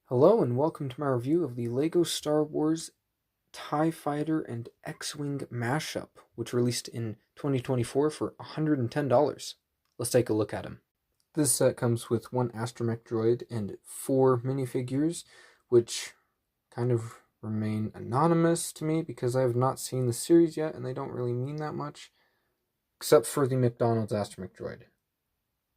Hello and welcome to my review of the LEGO Star Wars TIE-fighter and X-wing mashup, which released in 2024 for $110. Let's take a look at them. This set comes with one astromech droid and 4 minifigures, which kind of remain anonymous to me because I have not seen the series yet and they don't really mean that much, except for the McDonald's astromech droid.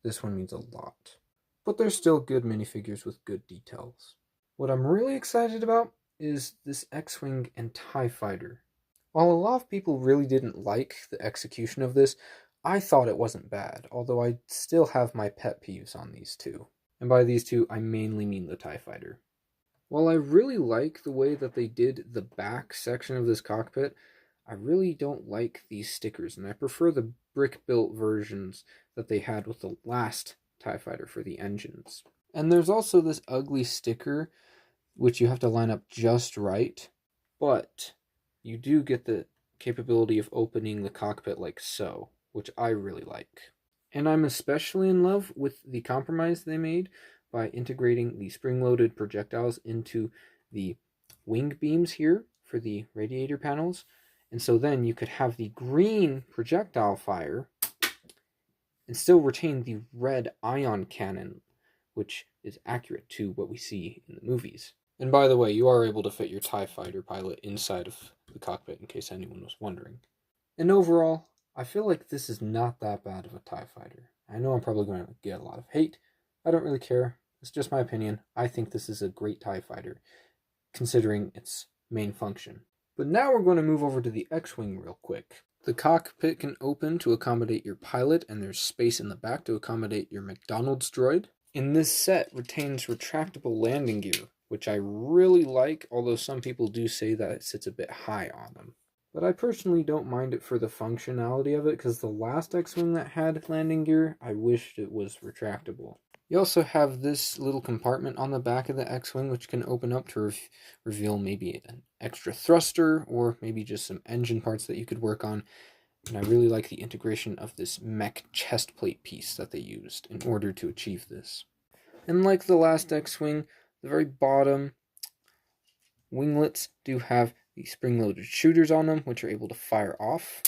This one means a lot. But they're still good minifigures with good details. What I'm really excited about is this X-wing and TIE fighter. While a lot of people really didn't like the execution of this, I thought it wasn't bad, although I still have my pet peeves on these two. And by these two, I mainly mean the TIE fighter. While I really like the way that they did the back section of this cockpit, I really don't like these stickers, and I prefer the brick-built versions that they had with the last TIE fighter for the engines. And there's also this ugly sticker which you have to line up just right, but you do get the capability of opening the cockpit like so, which I really like. And I'm especially in love with the compromise they made by integrating the spring-loaded projectiles into the wing beams here for the radiator panels. And so then you could have the green projectile fire and still retain the red ion cannon, which is accurate to what we see in the movies. And by the way, you are able to fit your TIE fighter pilot inside of the cockpit, in case anyone was wondering. And overall, I feel like this is not that bad of a TIE fighter. I know I'm probably going to get a lot of hate. I don't really care. It's just my opinion. I think this is a great TIE fighter, considering its main function. But now we're going to move over to the X-wing real quick. The cockpit can open to accommodate your pilot, and there's space in the back to accommodate your McDonald's droid. And this set retains retractable landing gear, which I really like, although some people do say that it sits a bit high on them. But I personally don't mind it for the functionality of it, because the last X-wing that had landing gear, I wished it was retractable. You also have this little compartment on the back of the X-wing, which can open up to reveal maybe an extra thruster, or maybe just some engine parts that you could work on. And I really like the integration of this mech chest plate piece that they used in order to achieve this. And like the last X-wing, the very bottom winglets do have the spring-loaded shooters on them, which are able to fire off.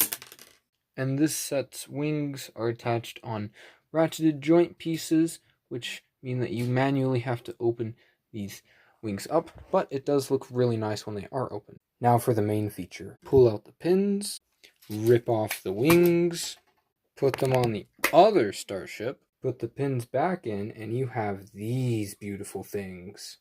And this set's wings are attached on ratcheted joint pieces, which mean that you manually have to open these wings up, but it does look really nice when they are open. Now for the main feature. Pull out the pins, rip off the wings, put them on the other starship, put the pins back in, and you have these beautiful things.